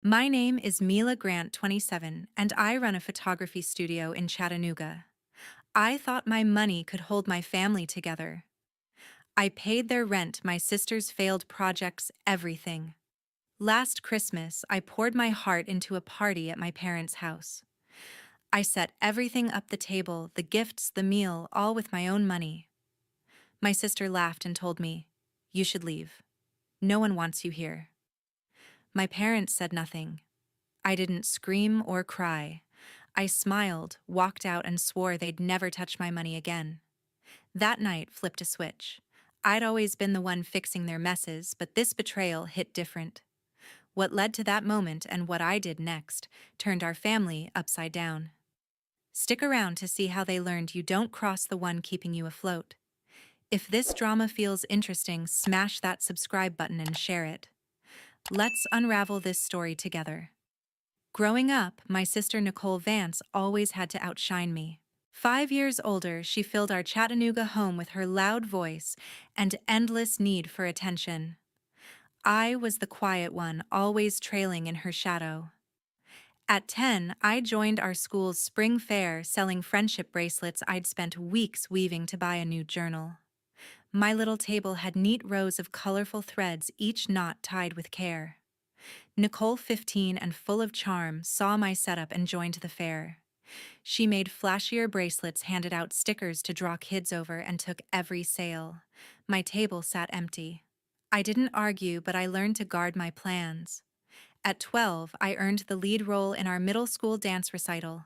My name is Mila Grant, 27, and I run a photography studio in Chattanooga. I thought my money could hold my family together. I paid their rent, my sister's failed projects, everything. Last Christmas, I poured my heart into a party at my parents' house. I set everything up the table, the gifts, the meal, all with my own money. My sister laughed and told me, "You should leave. No one wants you here." My parents said nothing. I didn't scream or cry. I smiled, walked out, and swore they'd never touch my money again. That night flipped a switch. I'd always been the one fixing their messes, but this betrayal hit different. What led to that moment and what I did next turned our family upside down. Stick around to see how they learned you don't cross the one keeping you afloat. If this drama feels interesting, smash that subscribe button and share it. Let's unravel this story together. Growing up, my sister Nicole Vance always had to outshine me. 5 years older, she filled our Chattanooga home with her loud voice and endless need for attention. I was the quiet one, always trailing in her shadow. At 10, I joined our school's spring fair selling friendship bracelets I'd spent weeks weaving to buy a new journal. My little table had neat rows of colorful threads, each knot tied with care. Nicole, 15 and full of charm, saw my setup and joined the fair. She made flashier bracelets, handed out stickers to draw kids over, and took every sale. My table sat empty. I didn't argue, but I learned to guard my plans. At 12, I earned the lead role in our middle school dance recital.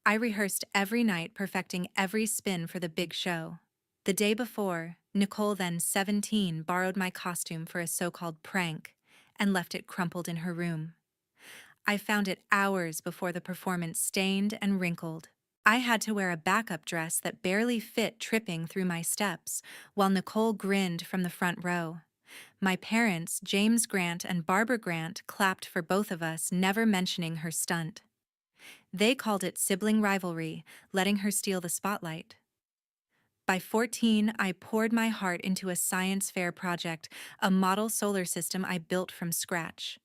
I rehearsed every night, perfecting every spin for the big show. The day before, Nicole, then 17, borrowed my costume for a so-called prank and left it crumpled in her room. I found it hours before the performance, stained and wrinkled. I had to wear a backup dress that barely fit, tripping through my steps, while Nicole grinned from the front row. My parents, James Grant and Barbara Grant, clapped for both of us, never mentioning her stunt. They called it sibling rivalry, letting her steal the spotlight. By 14, I poured my heart into a science fair project, a model solar system I built from scratch.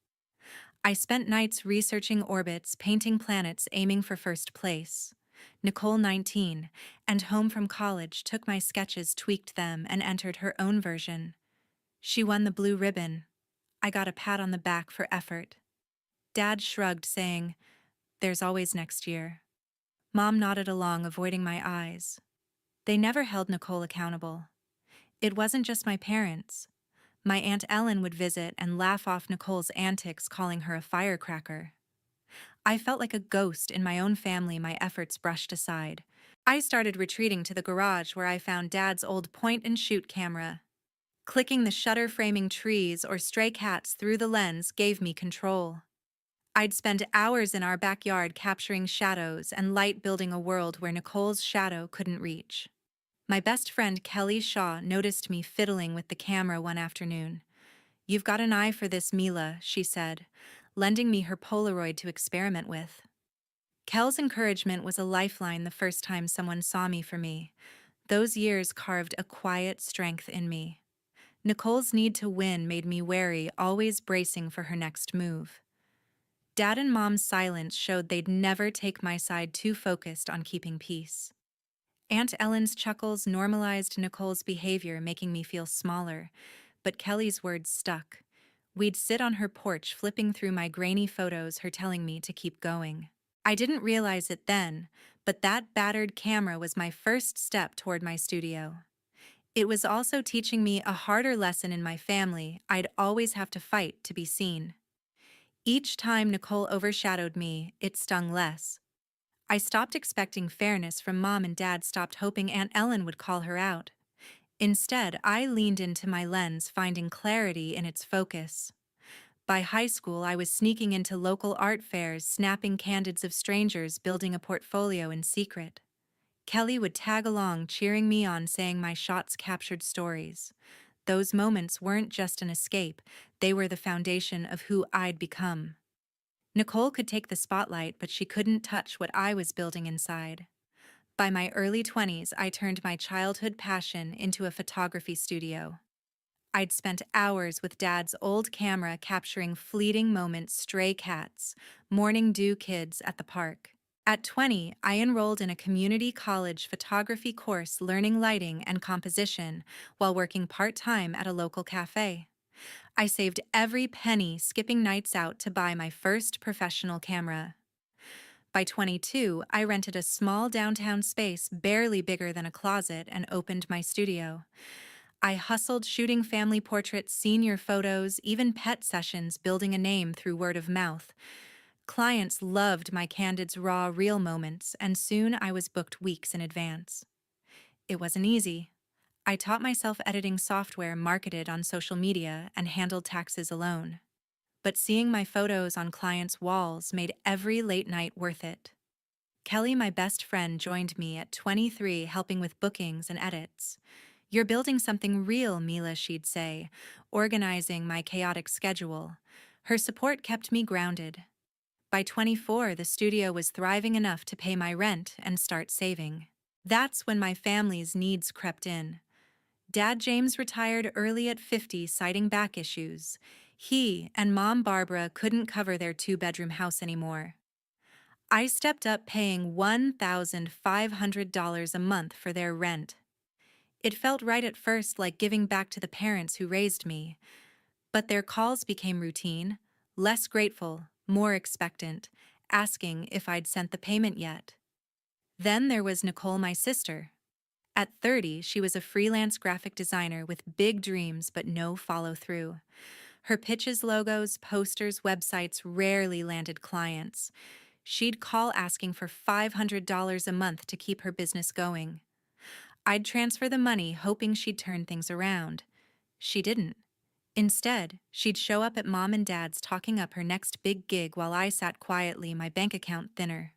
I spent nights researching orbits, painting planets, aiming for first place. Nicole, 19, and home from college, took my sketches, tweaked them, and entered her own version. She won the blue ribbon. I got a pat on the back for effort. Dad shrugged, saying, "There's always next year." Mom nodded along, avoiding my eyes. They never held Nicole accountable. It wasn't just my parents. My Aunt Ellen would visit and laugh off Nicole's antics, calling her a firecracker. I felt like a ghost in my own family, my efforts brushed aside. I started retreating to the garage where I found Dad's old point-and-shoot camera. Clicking the shutter, framing trees or stray cats through the lens gave me control. I'd spend hours in our backyard capturing shadows and light, building a world where Nicole's shadow couldn't reach. My best friend Kelly Shaw noticed me fiddling with the camera one afternoon. "You've got an eye for this, Mila," she said, lending me her Polaroid to experiment with. Kel's encouragement was a lifeline the first time someone saw me for me. Those years carved a quiet strength in me. Nicole's need to win made me wary, always bracing for her next move. Dad and Mom's silence showed they'd never take my side, too focused on keeping peace. Aunt Ellen's chuckles normalized Nicole's behavior, making me feel smaller, but Kelly's words stuck. We'd sit on her porch, flipping through my grainy photos, her telling me to keep going. I didn't realize it then, but that battered camera was my first step toward my studio. It was also teaching me a harder lesson in my family: I'd always have to fight to be seen. Each time Nicole overshadowed me, it stung less. I stopped expecting fairness from Mom, and Dad stopped hoping Aunt Ellen would call her out. Instead, I leaned into my lens, finding clarity in its focus. By high school, I was sneaking into local art fairs, snapping candids of strangers, building a portfolio in secret. Kelly would tag along, cheering me on, saying my shots captured stories. Those moments weren't just an escape, they were the foundation of who I'd become. Nicole could take the spotlight, but she couldn't touch what I was building inside. By my early 20s, I turned my childhood passion into a photography studio. I'd spent hours with Dad's old camera capturing fleeting moments, stray cats, morning dew kids at the park. At 20, I enrolled in a community college photography course learning lighting and composition while working part-time at a local cafe. I saved every penny skipping nights out to buy my first professional camera. By 22, I rented a small downtown space barely bigger than a closet and opened my studio. I hustled shooting family portraits, senior photos, even pet sessions, building a name through word of mouth. Clients loved my candid, raw, real moments, and soon I was booked weeks in advance. It wasn't easy. I taught myself editing software, marketed on social media, and handled taxes alone. But seeing my photos on clients' walls made every late night worth it. Kelly, my best friend, joined me at 23, helping with bookings and edits. "You're building something real," Mila, she'd say, organizing my chaotic schedule. Her support kept me grounded. By 24, the studio was thriving enough to pay my rent and start saving. That's when my family's needs crept in. Dad James retired early at 50, citing back issues. He and Mom Barbara couldn't cover their two-bedroom house anymore. I stepped up, paying $1,500 a month for their rent. It felt right at first, like giving back to the parents who raised me. But their calls became routine, less grateful, more expectant, asking if I'd sent the payment yet. Then there was Nicole, my sister. At 30, she was a freelance graphic designer with big dreams but no follow-through. Her pitches, logos, posters, websites rarely landed clients. She'd call asking for $500 a month to keep her business going. I'd transfer the money, hoping she'd turn things around. She didn't. Instead, she'd show up at Mom and Dad's talking up her next big gig while I sat quietly, my bank account thinner.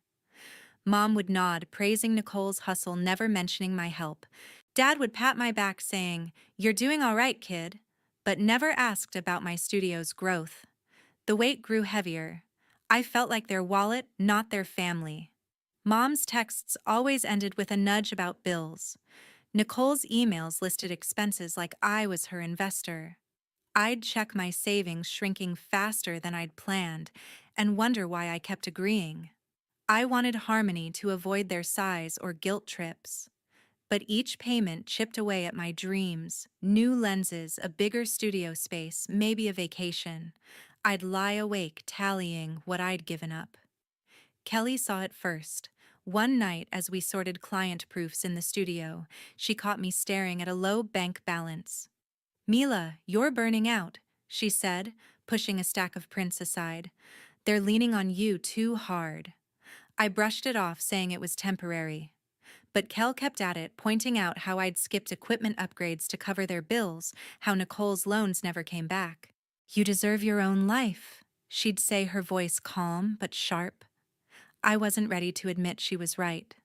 Mom would nod, praising Nicole's hustle, never mentioning my help. Dad would pat my back, saying, "You're doing all right, kid," but never asked about my studio's growth. The weight grew heavier. I felt like their wallet, not their family. Mom's texts always ended with a nudge about bills. Nicole's emails listed expenses like I was her investor. I'd check my savings, shrinking faster than I'd planned, and wonder why I kept agreeing. I wanted harmony to avoid their sighs or guilt trips. But each payment chipped away at my dreams: new lenses, a bigger studio space, maybe a vacation. I'd lie awake tallying what I'd given up. Kelly saw it first. One night, as we sorted client proofs in the studio, she caught me staring at a low bank balance. "Mila, you're burning out," she said, pushing a stack of prints aside. "They're leaning on you too hard." I brushed it off, saying it was temporary. But Kel kept at it, pointing out how I'd skipped equipment upgrades to cover their bills, how Nicole's loans never came back. "You deserve your own life," she'd say, her voice calm but sharp. I wasn't ready to admit she was right.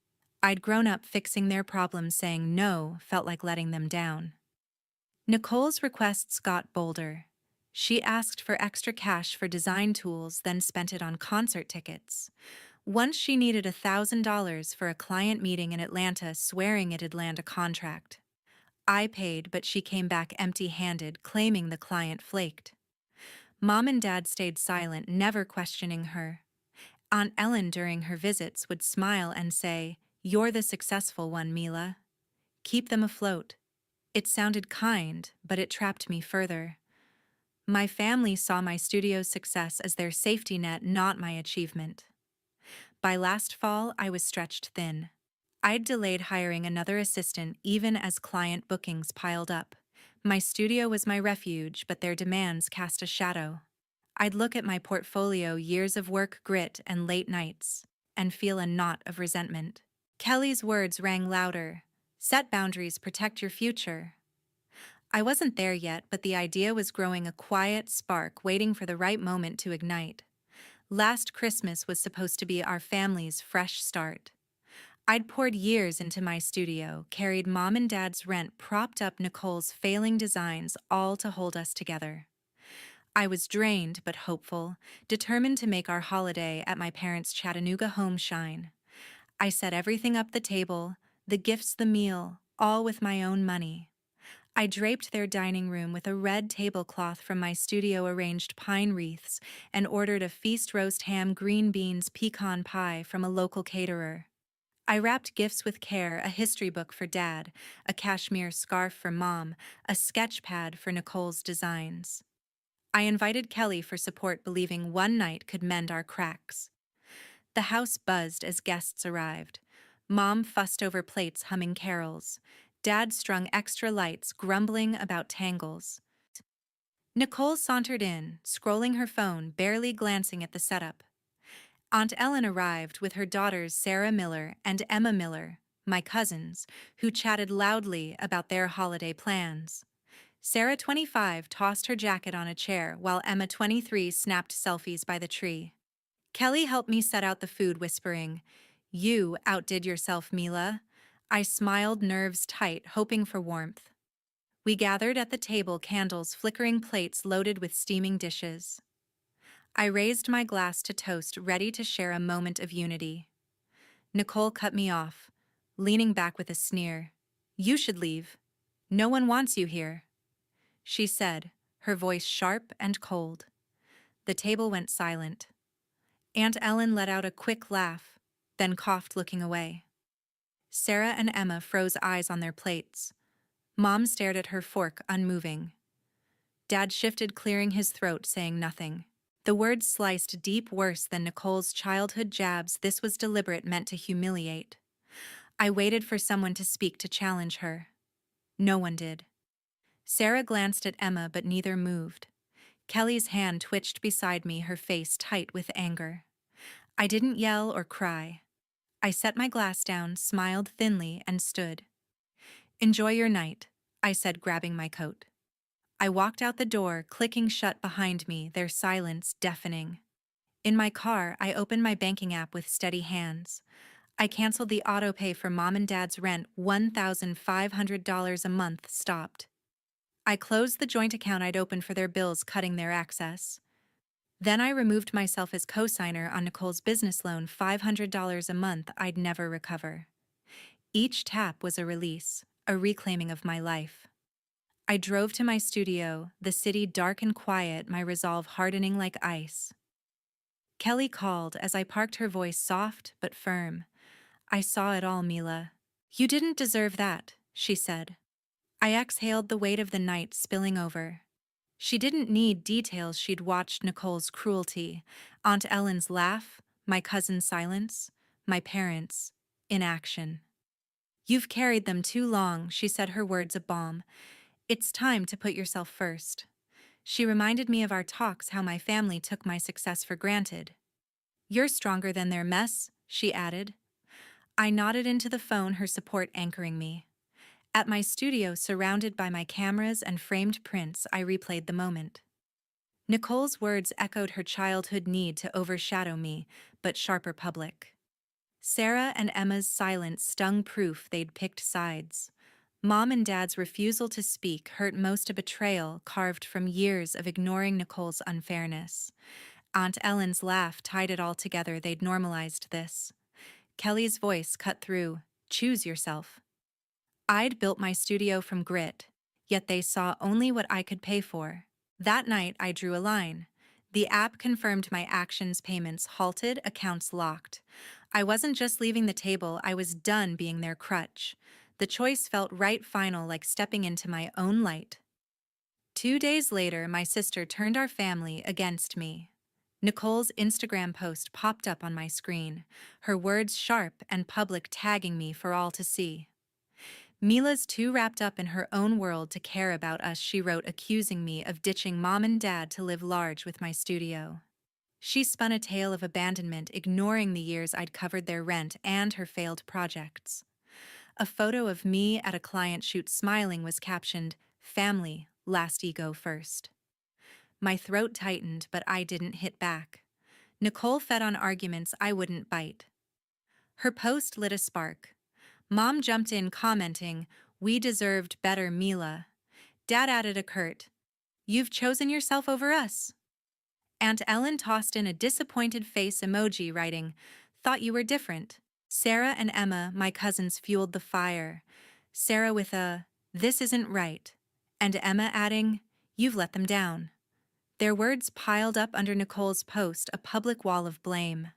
I'd grown up fixing their problems; saying no felt like letting them down. Nicole's requests got bolder. She asked for extra cash for design tools, then spent it on concert tickets. Once she needed $1,000 for a client meeting in Atlanta, swearing it'd land a contract. I paid, but she came back empty-handed, claiming the client flaked. Mom and Dad stayed silent, never questioning her. Aunt Ellen, during her visits, would smile and say, "You're the successful one, Mila. Keep them afloat." It sounded kind, but it trapped me further. My family saw my studio's success as their safety net, not my achievement. By last fall, I was stretched thin. I'd delayed hiring another assistant even as client bookings piled up. My studio was my refuge, but their demands cast a shadow. I'd look at my portfolio, years of work, grit, and late nights, and feel a knot of resentment. Kelly's words rang louder. "Set boundaries, protect your future." I wasn't there yet, but the idea was growing, a quiet spark waiting for the right moment to ignite. Last Christmas was supposed to be our family's fresh start. I'd poured years into my studio, carried Mom and Dad's rent, propped up Nicole's failing designs, all to hold us together. I was drained but hopeful, determined to make our holiday at my parents' Chattanooga home shine. I set everything up: the table, the gifts, the meal, all with my own money. I draped their dining room with a red tablecloth from my studio arranged pine wreaths and ordered a feast roast ham green beans pecan pie from a local caterer. I wrapped gifts with care, a history book for Dad, a cashmere scarf for Mom, a sketch pad for Nicole's designs. I invited Kelly for support, believing one night could mend our cracks. The house buzzed as guests arrived. Mom fussed over plates, humming carols. Dad strung extra lights, grumbling about tangles. Nicole sauntered in, scrolling her phone, barely glancing at the setup. Aunt Ellen arrived with her daughters Sarah Miller and Emma Miller, my cousins, who chatted loudly about their holiday plans. Sarah, 25, tossed her jacket on a chair while Emma, 23, snapped selfies by the tree. Kelly helped me set out the food, whispering, "You outdid yourself, Mila." I smiled, nerves tight, hoping for warmth. We gathered at the table, candles flickering, plates loaded with steaming dishes. I raised my glass to toast, ready to share a moment of unity. Nicole cut me off, leaning back with a sneer. "You should leave. No one wants you here," she said, her voice sharp and cold. The table went silent. Aunt Ellen let out a quick laugh, then coughed, looking away. Sarah and Emma froze, eyes on their plates. Mom stared at her fork, unmoving. Dad shifted, clearing his throat, saying nothing. The words sliced deep, worse than Nicole's childhood jabs. This was deliberate, meant to humiliate. I waited for someone to speak, to challenge her. No one did. Sarah glanced at Emma, but neither moved. Kelly's hand twitched beside me, her face tight with anger. I didn't yell or cry. I set my glass down, smiled thinly, and stood. "Enjoy your night," I said, grabbing my coat. I walked out the door, clicking shut behind me, their silence deafening. In my car, I opened my banking app with steady hands. I canceled the auto pay for Mom and Dad's rent. $1,500 a month stopped. I closed the joint account I'd opened for their bills, cutting their access. Then I removed myself as co-signer on Nicole's business loan, $500 a month I'd never recover. Each tap was a release, a reclaiming of my life. I drove to my studio, the city dark and quiet, my resolve hardening like ice. Kelly called as I parked, her voice soft but firm. "I saw it all, Mila. You didn't deserve that," she said. I exhaled, the weight of the night spilling over. She didn't need details. She'd watched Nicole's cruelty, Aunt Ellen's laugh, my cousin's silence, my parents' inaction. "You've carried them too long," she said, her words a balm. "It's time to put yourself first." She reminded me of our talks, how my family took my success for granted. "You're stronger than their mess," she added. I nodded into the phone, her support anchoring me. At my studio, surrounded by my cameras and framed prints, I replayed the moment. Nicole's words echoed her childhood need to overshadow me, but sharper public. Sarah and Emma's silence stung, proof they'd picked sides. Mom and Dad's refusal to speak hurt most, a betrayal carved from years of ignoring Nicole's unfairness. Aunt Ellen's laugh tied it all together. They'd normalized this. Kelly's voice cut through. "Choose yourself." I'd built my studio from grit, yet they saw only what I could pay for. That night, I drew a line. The app confirmed my actions, payments halted, accounts locked. I wasn't just leaving the table, I was done being their crutch. The choice felt right, final, like stepping into my own light. 2 days later, my sister turned our family against me. Nicole's Instagram post popped up on my screen, her words sharp and public, tagging me for all to see. "Mila's too wrapped up in her own world to care about us," she wrote, accusing me of ditching Mom and Dad to live large with my studio. She spun a tale of abandonment, ignoring the years I'd covered their rent and her failed projects. A photo of me at a client shoot smiling was captioned, "Family, last ego first." My throat tightened, but I didn't hit back. Nicole fed on arguments I wouldn't bite. Her post lit a spark. Mom jumped in, commenting, "We deserved better, Mila." Dad added a curt, "You've chosen yourself over us." Aunt Ellen tossed in a disappointed face emoji, writing, "Thought you were different." Sarah and Emma, my cousins, fueled the fire. Sarah with a, "This isn't right," And Emma adding, "You've let them down." Their words piled up under Nicole's post, a public wall of blame.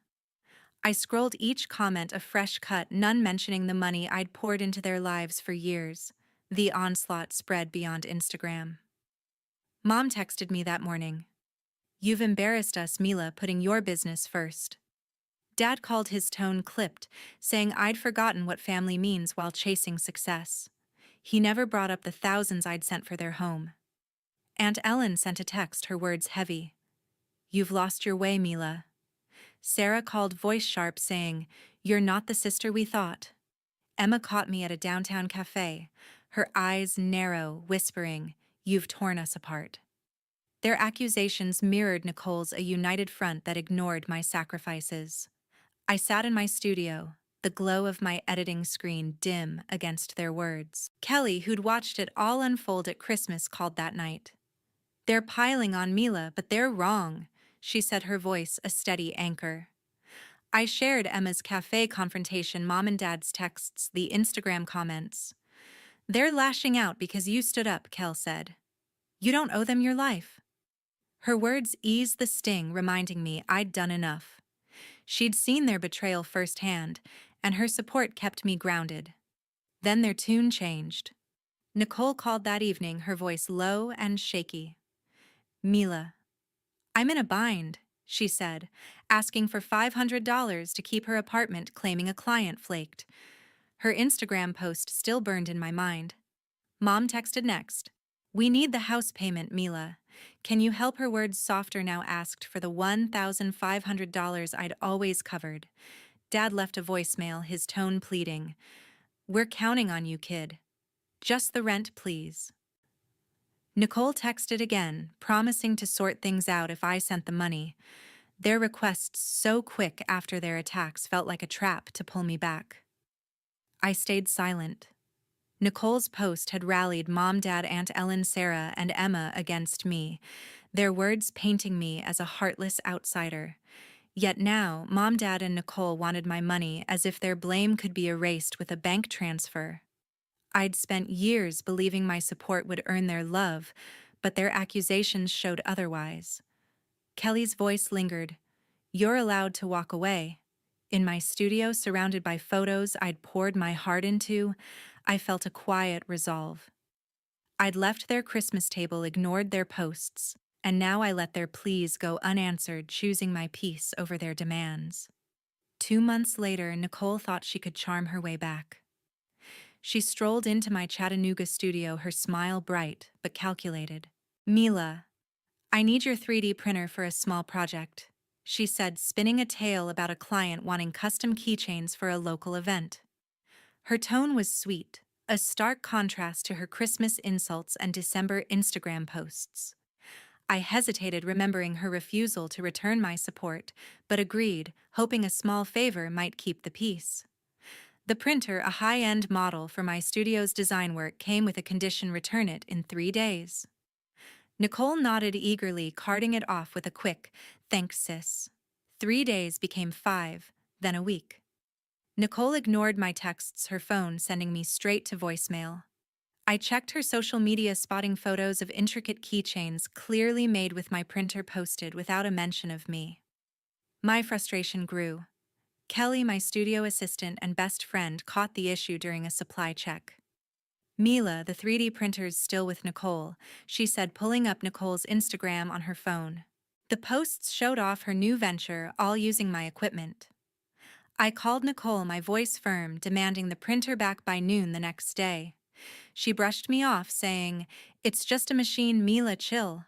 I scrolled each comment a fresh cut, none mentioning the money I'd poured into their lives for years. The onslaught spread beyond Instagram. Mom texted me that morning. "You've embarrassed us, Mila, putting your business first." Dad called, his tone clipped, saying I'd forgotten what family means while chasing success. He never brought up the thousands I'd sent for their home. Aunt Ellen sent a text, her words heavy. "You've lost your way, Mila." Sarah called, voice sharp, saying, "You're not the sister we thought." Emma caught me at a downtown cafe, her eyes narrow, whispering, "You've torn us apart." Their accusations mirrored Nicole's, a united front that ignored my sacrifices. I sat in my studio, the glow of my editing screen dim against their words. Kelly, who'd watched it all unfold at Christmas, called that night. "They're piling on Mila, but they're wrong," she said, her voice a steady anchor. I shared Emma's cafe confrontation, Mom and Dad's texts, the Instagram comments. "They're lashing out because you stood up," Kel said. "You don't owe them your life." Her words eased the sting, reminding me I'd done enough. She'd seen their betrayal firsthand, and her support kept me grounded. Then their tune changed. Nicole called that evening, her voice low and shaky. "Mila, I'm in a bind," she said, asking for $500 to keep her apartment, claiming a client flaked. Her Instagram post still burned in my mind. Mom texted next. "We need the house payment, Mila. Can you help?" Her words softer now, asked for the $1,500 I'd always covered. Dad left a voicemail, his tone pleading. "We're counting on you, kid. Just the rent, please." Nicole texted again, promising to sort things out if I sent the money. Their requests, so quick after their attacks, felt like a trap to pull me back. I stayed silent. Nicole's post had rallied Mom, Dad, Aunt Ellen, Sarah, and Emma against me, their words painting me as a heartless outsider. Yet now, Mom, Dad, and Nicole wanted my money as if their blame could be erased with a bank transfer. I'd spent years believing my support would earn their love, but their accusations showed otherwise. Kelly's voice lingered. "You're allowed to walk away." In my studio, surrounded by photos I'd poured my heart into, I felt a quiet resolve. I'd left their Christmas table, ignored their posts, and now I let their pleas go unanswered, choosing my peace over their demands. 2 months later, Nicole thought she could charm her way back. She strolled into my Chattanooga studio, her smile bright but calculated. "Mila, I need your 3D printer for a small project," she said, spinning a tale about a client wanting custom keychains for a local event. Her tone was sweet, a stark contrast to her Christmas insults and December Instagram posts. I hesitated, remembering her refusal to return my support, but agreed, hoping a small favor might keep the peace. The printer, a high-end model for my studio's design work, came with a condition: return it in 3 days. Nicole nodded eagerly, carting it off with a quick, "Thanks, sis." 3 days became 5, then a week. Nicole ignored my texts, her phone sending me straight to voicemail. I checked her social media, spotting photos of intricate keychains clearly made with my printer, posted without a mention of me. My frustration grew. Kelly, my studio assistant and best friend, caught the issue during a supply check. "Mila, the 3D printer's still with Nicole," she said, pulling up Nicole's Instagram on her phone. The posts showed off her new venture, all using my equipment. I called Nicole, my voice firm, demanding the printer back by noon the next day. She brushed me off, saying, "It's just a machine, Mila, chill."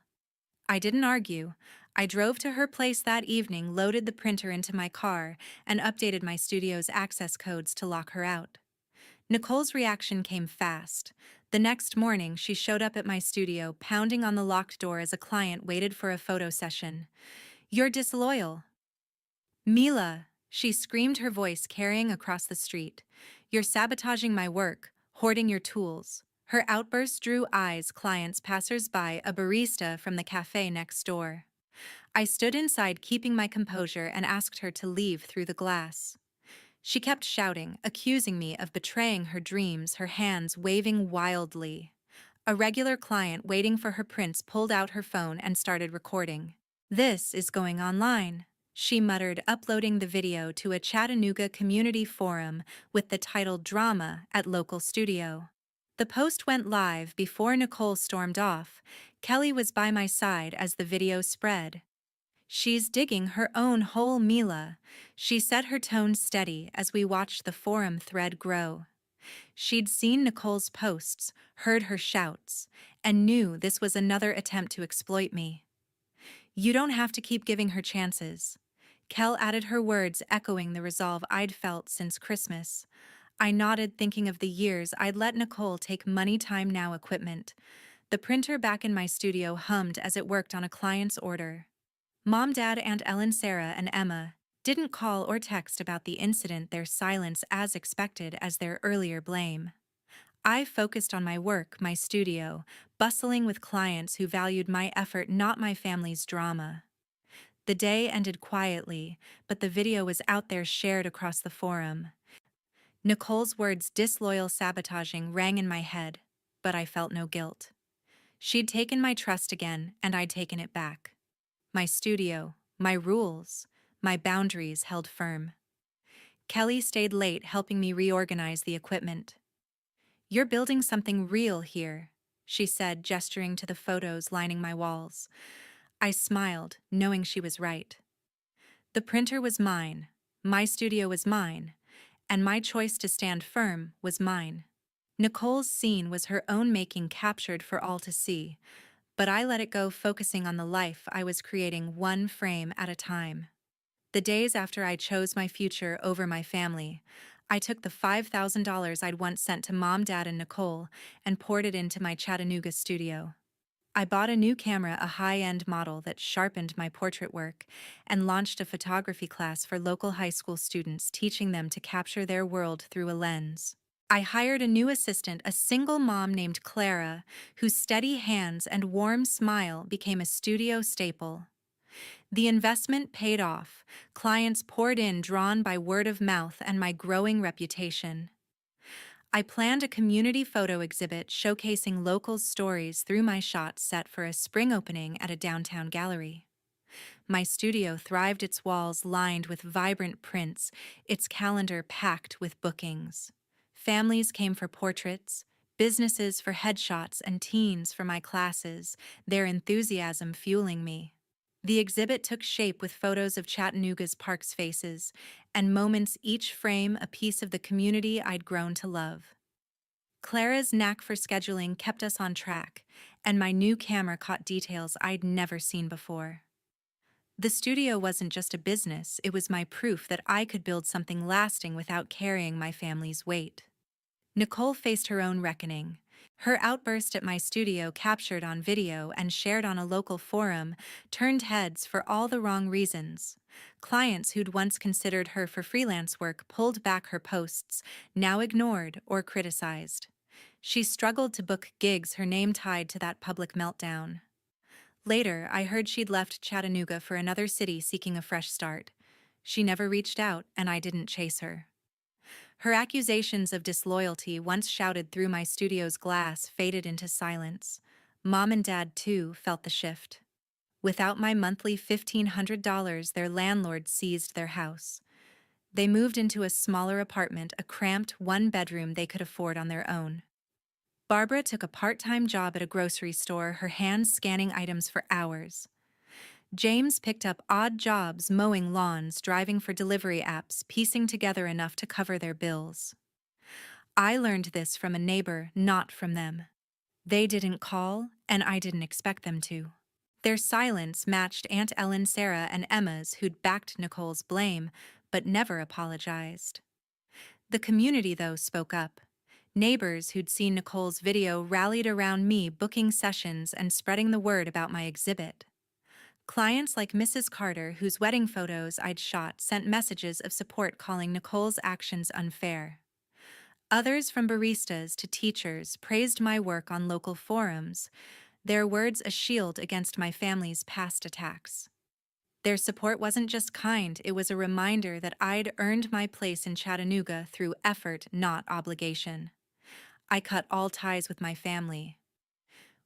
I didn't argue. I drove to her place that evening, loaded the printer into my car, and updated my studio's access codes to lock her out. Nicole's reaction came fast. The next morning, she showed up at my studio, pounding on the locked door as a client waited for a photo session. "You're disloyal." "Mila," she screamed, her voice carrying across the street. "You're sabotaging my work, hoarding your tools." Her outburst drew eyes, clients, passers-by, a barista from the cafe next door. I stood inside, keeping my composure, and asked her to leave through the glass. She kept shouting, accusing me of betraying her dreams, her hands waving wildly. A regular client waiting for her prints pulled out her phone and started recording. "This is going online," she muttered, uploading the video to a Chattanooga community forum with the title "Drama at Local Studio." The post went live before Nicole stormed off. Kelly was by my side as the video spread. "She's digging her own hole, Mila," she said, her tone steady as we watched the forum thread grow. She'd seen Nicole's posts, heard her shouts, and knew this was another attempt to exploit me. "You don't have to keep giving her chances." Kel added, her words echoing the resolve I'd felt since Christmas. I nodded, thinking of the years I'd let Nicole take Money Time Now equipment. The printer back in my studio hummed as it worked on a client's order. Mom, Dad, Aunt Ellen, Sarah, and Emma didn't call or text about the incident, their silence as expected as their earlier blame. I focused on my work, my studio, bustling with clients who valued my effort, not my family's drama. The day ended quietly, but the video was out there, shared across the forum. Nicole's words, "disloyal sabotaging," rang in my head, but I felt no guilt. She'd taken my trust again, and I'd taken it back. My studio, my rules, my boundaries held firm. Kelly stayed late, helping me reorganize the equipment. "You're building something real here," she said, gesturing to the photos lining my walls. I smiled, knowing she was right. The printer was mine, my studio was mine, and my choice to stand firm was mine. Nicole's scene was her own making, captured for all to see, but I let it go, focusing on the life I was creating, one frame at a time. The days after I chose my future over my family, I took the $5,000 I'd once sent to Mom, Dad, and Nicole and poured it into my Chattanooga studio. I bought a new camera, a high-end model that sharpened my portrait work, and launched a photography class for local high school students, teaching them to capture their world through a lens. I hired a new assistant, a single mom named Clara, whose steady hands and warm smile became a studio staple. The investment paid off. Clients poured in, drawn by word of mouth and my growing reputation. I planned a community photo exhibit showcasing locals' stories through my shots, set for a spring opening at a downtown gallery. My studio thrived, its walls lined with vibrant prints, its calendar packed with bookings. Families came for portraits, businesses for headshots, and teens for my classes, their enthusiasm fueling me. The exhibit took shape with photos of Chattanooga's parks, faces, and moments, each frame a piece of the community I'd grown to love. Clara's knack for scheduling kept us on track, and my new camera caught details I'd never seen before. The studio wasn't just a business, it was my proof that I could build something lasting without carrying my family's weight. Nicole faced her own reckoning. Her outburst at my studio, captured on video and shared on a local forum, turned heads for all the wrong reasons. Clients who'd once considered her for freelance work pulled back her posts, now ignored or criticized. She struggled to book gigs, her name tied to that public meltdown. Later, I heard she'd left Chattanooga for another city, seeking a fresh start. She never reached out, and I didn't chase her. Her accusations of disloyalty, once shouted through my studio's glass, faded into silence. Mom and Dad, too, felt the shift. Without my monthly $1,500, their landlord seized their house. They moved into a smaller apartment, a cramped one-bedroom they could afford on their own. Barbara took a part-time job at a grocery store, her hands scanning items for hours. James picked up odd jobs, mowing lawns, driving for delivery apps, piecing together enough to cover their bills. I learned this from a neighbor, not from them. They didn't call, and I didn't expect them to. Their silence matched Aunt Ellen, Sarah, and Emma's, who'd backed Nicole's blame, but never apologized. The community, though, spoke up. Neighbors who'd seen Nicole's video rallied around me, booking sessions and spreading the word about my exhibit. Clients like Mrs. Carter, whose wedding photos I'd shot, sent messages of support, calling Nicole's actions unfair. Others, from baristas to teachers, praised my work on local forums, their words a shield against my family's past attacks. Their support wasn't just kind, it was a reminder that I'd earned my place in Chattanooga through effort, not obligation. I cut all ties with my family.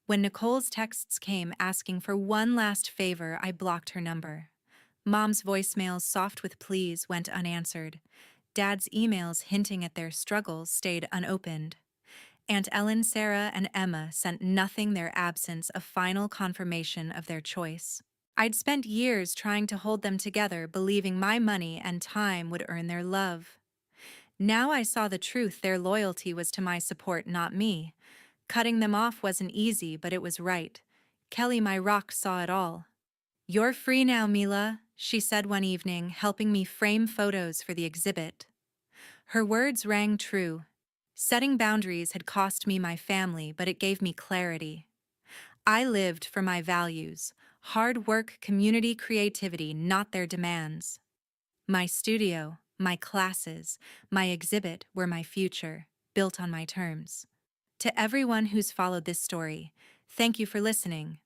When Nicole's texts came asking for one last favor, I blocked her number. Mom's voicemails, soft with pleas, went unanswered. Dad's emails hinting at their struggles stayed unopened. Aunt Ellen, Sarah, and Emma sent nothing, their absence a final confirmation of their choice. I'd spent years trying to hold them together, believing my money and time would earn their love. Now I saw the truth: their loyalty was to my support, not me. Cutting them off wasn't easy, but it was right. Kelly, my rock, saw it all. "You're free now, Mila," she said one evening, helping me frame photos for the exhibit. Her words rang true. Setting boundaries had cost me my family, but it gave me clarity. I lived for my values: hard work, community, creativity, not their demands. My studio, my classes, my exhibit were my future, built on my terms. To everyone who's followed this story, thank you for listening.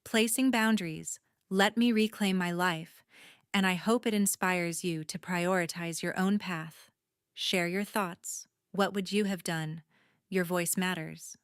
Placing boundaries, let me reclaim my life, and I hope it inspires you to prioritize your own path. Share your thoughts. What would you have done? Your voice matters.